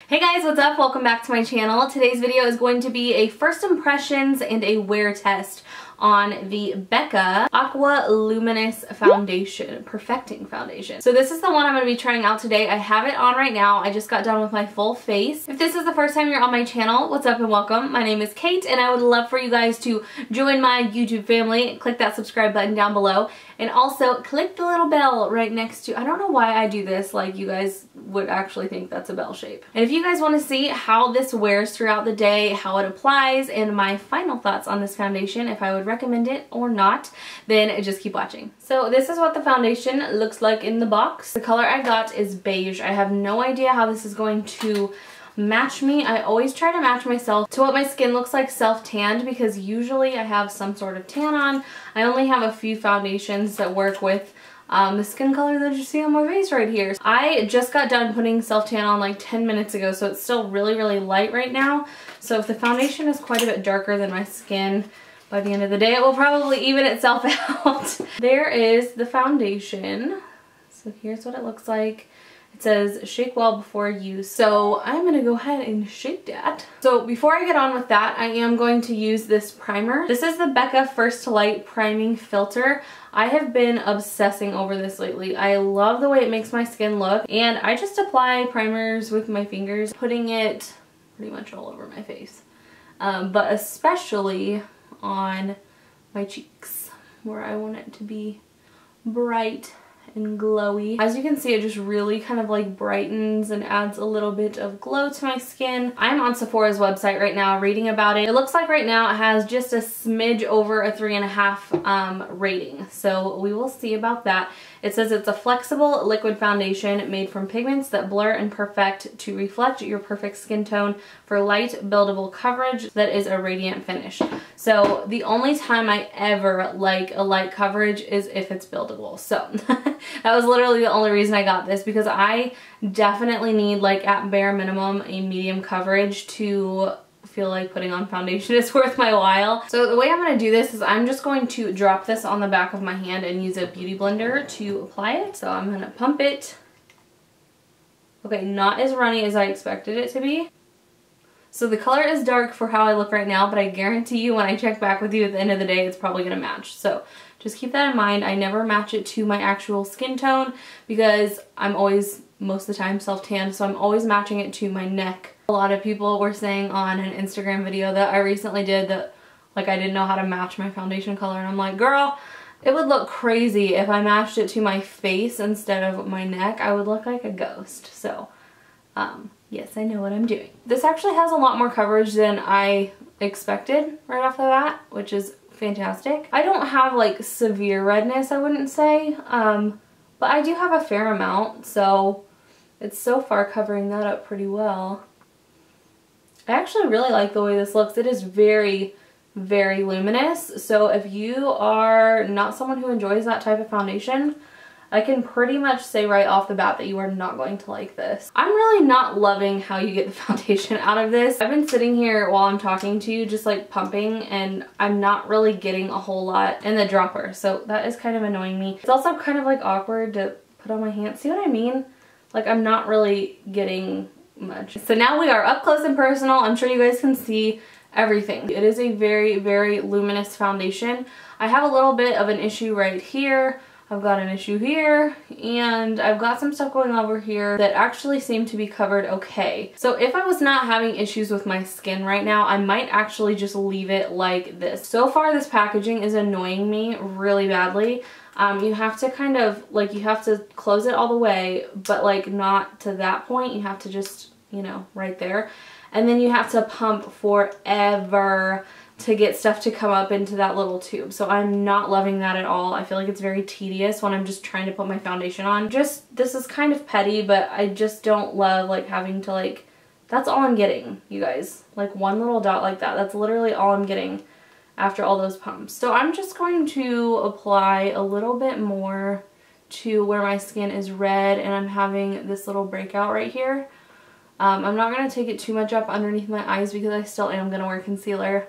Hey guys, what's up? Welcome back to my channel. Today's video is going to be a first impressions and a wear test on the Becca Aqua Luminous foundation, perfecting foundation. So this is the one I'm going to be trying out today. I have it on right now. I just got done with my full face. If this is the first time you're on my channel, what's up and welcome. My name is Kate and I would love for you guys to join my YouTube family. Click that subscribe button down below and also click the little bell right next to, I don't know why I do this, like you guys would actually think that's a bell shape. And if you guys want to see how this wears throughout the day, how it applies, and my final thoughts on this foundation, if I would recommend it or not, then just keep watching. So this is what the foundation looks like in the box. The color I got is beige. I have no idea how this is going to match me. I always try to match myself to what my skin looks like self-tanned because usually I have some sort of tan on. I only have a few foundations that work with the skin color that you see on my face right here. I just got done putting self-tan on like 10 minutes ago, so it's still really light right now. So if the foundation is quite a bit darker than my skin, by the end of the day it will probably even itself out. There is the foundation. So here's what it looks like. It says shake well before use. So I'm gonna go ahead and shake that. So before I get on with that, I am going to use this primer. This is the Becca First to Light Priming Filter. I have been obsessing over this lately. I love the way it makes my skin look, and I just apply primers with my fingers, putting it pretty much all over my face. But especially on my cheeks where I want it to be bright and glowy. As you can see, it just really kind of like brightens and adds a little bit of glow to my skin. I'm on Sephora's website right now reading about it. It looks like right now it has just a smidge over a 3.5 rating. So we will see about that. It says it's a flexible liquid foundation made from pigments that blur and perfect to reflect your perfect skin tone for light buildable coverage that is a radiant finish. So the only time I ever like a light coverage is if it's buildable. So that was literally the only reason I got this, because I definitely need, like, at bare minimum a medium coverage to feel like putting on foundation is worth my while. So the way I'm going to do this is I'm just going to drop this on the back of my hand and use a beauty blender to apply it. So I'm going to pump it. Okay, not as runny as I expected it to be. So the color is dark for how I look right now, but I guarantee you when I check back with you at the end of the day, it's probably going to match. So just keep that in mind. I never match it to my actual skin tone because I'm always, most of the time, self-tanned, so I'm always matching it to my neck. A lot of people were saying on an Instagram video that I recently did that, like, I didn't know how to match my foundation color, and I'm like, girl, it would look crazy if I matched it to my face instead of my neck. I would look like a ghost. So, yes, I know what I'm doing. This actually has a lot more coverage than I expected right off the bat, which is fantastic. I don't have like severe redness, I wouldn't say, but I do have a fair amount, so it's so far covering that up pretty well. I actually really like the way this looks. It is very luminous, so if you are not someone who enjoys that type of foundation, I can pretty much say right off the bat that you are not going to like this. I'm really not loving how you get the foundation out of this. I've been sitting here while I'm talking to you just like pumping, and I'm not really getting a whole lot in the dropper, so that is kind of annoying me. It's also kind of like awkward to put on my hand. See what I mean? Like, I'm not really getting much. So now we are up close and personal. I'm sure you guys can see everything. It is a very luminous foundation. I have a little bit of an issue right here. I've got an issue here, and I've got some stuff going over here that actually seem to be covered okay. So if I was not having issues with my skin right now, I might actually just leave it like this. So far, this packaging is annoying me really badly. You have to kind of, like, you have to close it all the way, but like not to that point. You have to just, you know, right there. And then you have to pump forever to get stuff to come up into that little tube. So I'm not loving that at all. I feel like it's very tedious when I'm just trying to put my foundation on. Just, this is kind of petty, but I just don't love like having to, like, that's all I'm getting, you guys. Like one little dot like that. That's literally all I'm getting after all those pumps. So I'm just going to apply a little bit more to where my skin is red and I'm having this little breakout right here. I'm not going to take it too much up underneath my eyes because I still am going to wear concealer.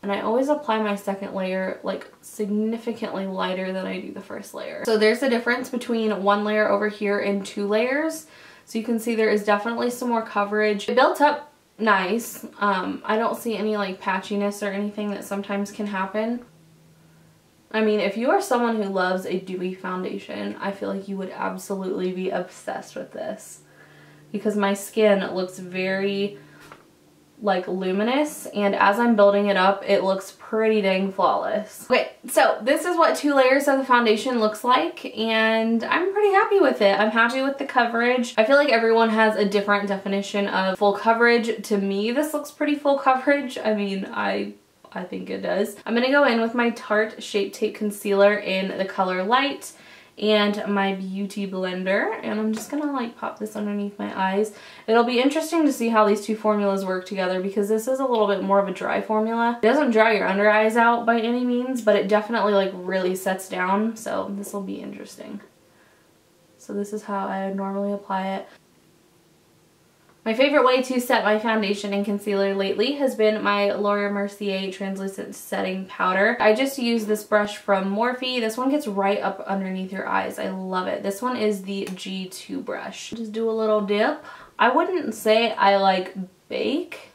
And I always apply my second layer like significantly lighter than I do the first layer. So there's a difference between one layer over here and 2 layers. So you can see there is definitely some more coverage. It built up nice. I don't see any like patchiness or anything that sometimes can happen. I mean, if you are someone who loves a dewy foundation, I feel like you would absolutely be obsessed with this, because my skin looks very like luminous, and as I'm building it up, it looks pretty dang flawless. Okay, so this is what 2 layers of the foundation looks like, and I'm pretty happy with it. I'm happy with the coverage. I feel like everyone has a different definition of full coverage. To me, this looks pretty full coverage. I mean, I think it does. I'm gonna go in with my Tarte Shape Tape Concealer in the color Light and my Beauty Blender, and I'm just gonna like pop this underneath my eyes. It'll be interesting to see how these 2 formulas work together, because this is a little bit more of a dry formula. It doesn't dry your under eyes out by any means, but it definitely like really sets down, so this will be interesting. So this is how I would normally apply it. My favorite way to set my foundation and concealer lately has been my Laura Mercier Translucent Setting Powder. I just use this brush from Morphe. This one gets right up underneath your eyes. I love it. This one is the G2 brush. Just do a little dip. I wouldn't say I like bake,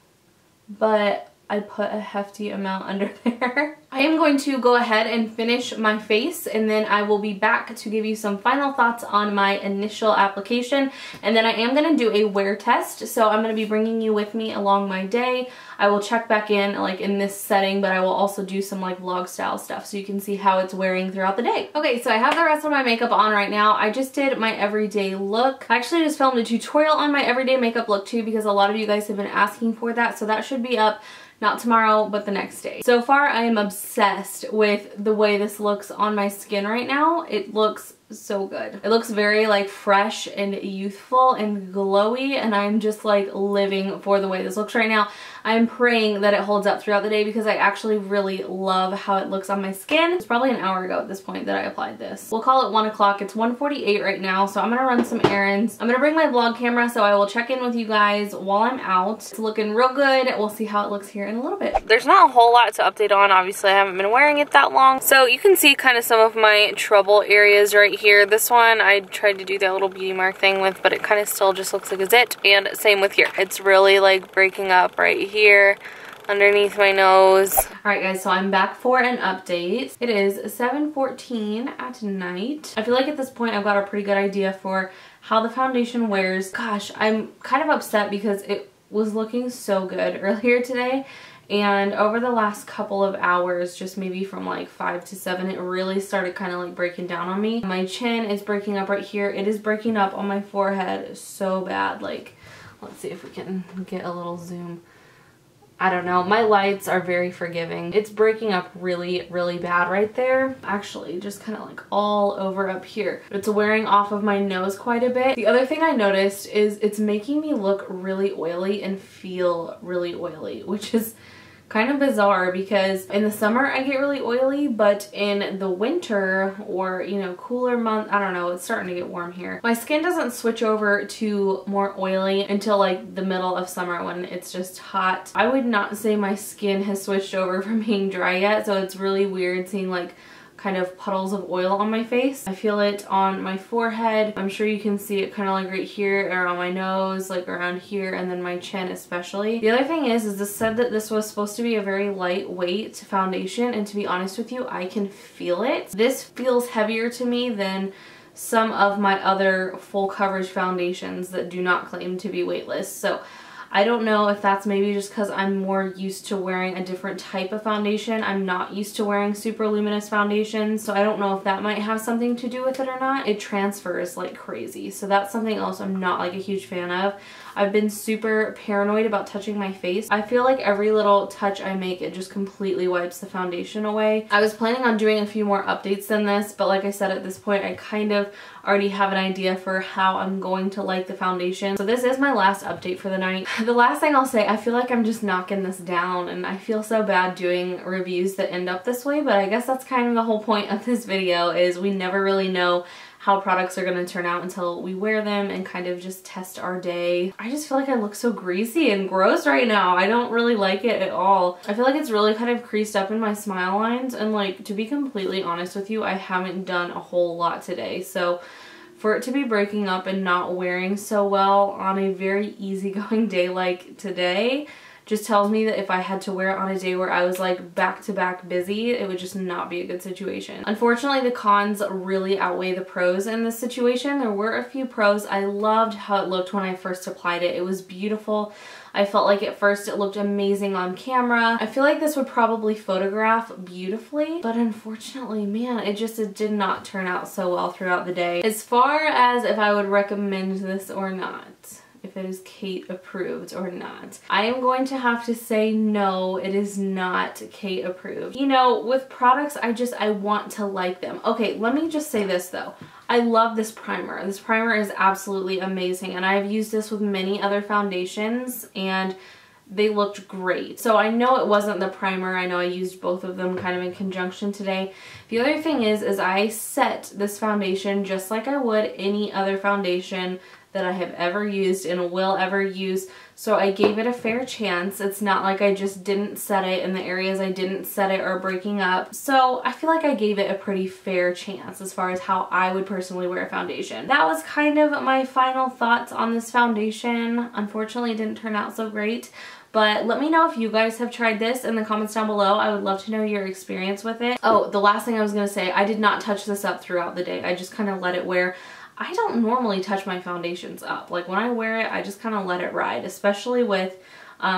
but I put a hefty amount under there. I am going to go ahead and finish my face, and then I will be back to give you some final thoughts on my initial application, and then I am going to do a wear test. So I'm going to be bringing you with me along my day. I will check back in like in this setting, but I will also do some like vlog style stuff so you can see how it's wearing throughout the day. Okay, so I have the rest of my makeup on right now. I just did my everyday look. I actually just filmed a tutorial on my everyday makeup look too, because a lot of you guys have been asking for that, so that should be up not tomorrow, but the next day. So far, I am obsessed with the way this looks on my skin right now. It looks so good. It looks very like fresh and youthful and glowy, and I'm just like living for the way this looks right now. I'm praying that it holds up throughout the day, because I actually really love how it looks on my skin. It's probably an hour ago at this point that I applied this. We'll call it 1 o'clock. It's 1:48 right now, so I'm gonna run some errands. I'm gonna bring my vlog camera, so I will check in with you guys while I'm out. It's looking real good. We'll see how it looks here in a little bit. There's not a whole lot to update on. Obviously, I haven't been wearing it that long, so you can see kind of some of my trouble areas right here. This one I tried to do that little beauty mark thing with, but it kind of still just looks like a zit. And same with here. It's really like breaking up right here underneath my nose. Alright guys, so I'm back for an update. It is 7:14 at night. I feel like at this point I've got a pretty good idea for how the foundation wears. Gosh, I'm kind of upset because it was looking so good earlier today, and over the last couple of hours, just maybe from like 5 to 7, it really started kind of like breaking down on me. My chin is breaking up right here. It is breaking up on my forehead so bad. Like, let's see if we can get a little zoom. I don't know. My lights are very forgiving. It's breaking up really, really bad right there. Actually, just kind of like all over up here. It's wearing off of my nose quite a bit. The other thing I noticed is it's making me look really oily and feel really oily, which is kind of bizarre, because in the summer I get really oily, but in the winter or, you know, cooler month, I don't know, it's starting to get warm here, my skin doesn't switch over to more oily until like the middle of summer when it's just hot. I would not say my skin has switched over from being dry yet, so it's really weird seeing like kind of puddles of oil on my face. I feel it on my forehead. I'm sure you can see it kind of like right here, or on my nose, like around here, and then my chin especially. The other thing is this said that this was supposed to be a very lightweight foundation, and to be honest with you, I can feel it. This feels heavier to me than some of my other full coverage foundations that do not claim to be weightless. So I don't know if that's maybe just because I'm more used to wearing a different type of foundation. I'm not used to wearing super luminous foundations, so I don't know if that might have something to do with it or not. It transfers like crazy, so that's something else I'm not like a huge fan of. I've been super paranoid about touching my face. I feel like every little touch I make, it just completely wipes the foundation away. I was planning on doing a few more updates than this, but like I said, at this point I kind of already have an idea for how I'm going to like the foundation. So this is my last update for the night. The last thing I'll say, I feel like I'm just knocking this down, and I feel so bad doing reviews that end up this way, but I guess that's kind of the whole point of this video, is we never really know how products are going to turn out until we wear them and kind of just test our day. I just feel like I look so greasy and gross right now. I don't really like it at all. I feel like it's really kind of creased up in my smile lines, and like, to be completely honest with you, I haven't done a whole lot today. So for it to be breaking up and not wearing so well on a very easygoing day like today just tells me that if I had to wear it on a day where I was like back-to-back busy, it would just not be a good situation. Unfortunately, the cons really outweigh the pros in this situation. There were a few pros. I loved how it looked when I first applied it. It was beautiful. I felt like at first it looked amazing on camera. I feel like this would probably photograph beautifully, but unfortunately, man, it did not turn out so well throughout the day. As far as if I would recommend this or not, if it is Kait approved or not, I am going to have to say no, it is not Kait approved. You know, with products, I want to like them. Okay, let me just say this though. I love this primer. This primer is absolutely amazing, and I've used this with many other foundations and they looked great. So I know it wasn't the primer. I know I used both of them kind of in conjunction today. The other thing is I set this foundation just like I would any other foundation that I have ever used and will ever use. So I gave it a fair chance. It's not like I just didn't set it and the areas I didn't set it are breaking up. So I feel like I gave it a pretty fair chance as far as how I would personally wear a foundation. That was kind of my final thoughts on this foundation. Unfortunately, it didn't turn out so great. But let me know if you guys have tried this in the comments down below. I would love to know your experience with it. Oh, the last thing I was gonna say, I did not touch this up throughout the day. I just kind of let it wear. I don't normally touch my foundations up. Like when I wear it, I just kind of let it ride, especially with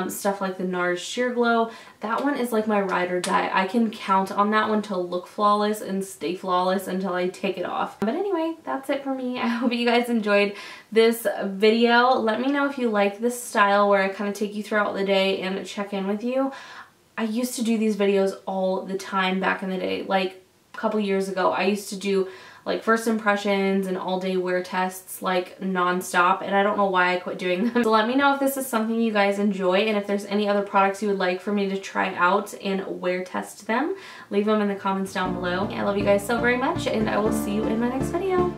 stuff like the NARS Sheer Glow. That one is like my ride or die. I can count on that one to look flawless and stay flawless until I take it off. But anyway, that's it for me. I hope you guys enjoyed this video. Let me know if you like this style where I kind of take you throughout the day and check in with you. I used to do these videos all the time back in the day. Like a couple years ago, I used to do like first impressions and all day wear tests like non-stop, and I don't know why I quit doing them. So let me know if this is something you guys enjoy, and if there's any other products you would like for me to try out and wear test them. Leave them in the comments down below. I love you guys so very much, and I will see you in my next video.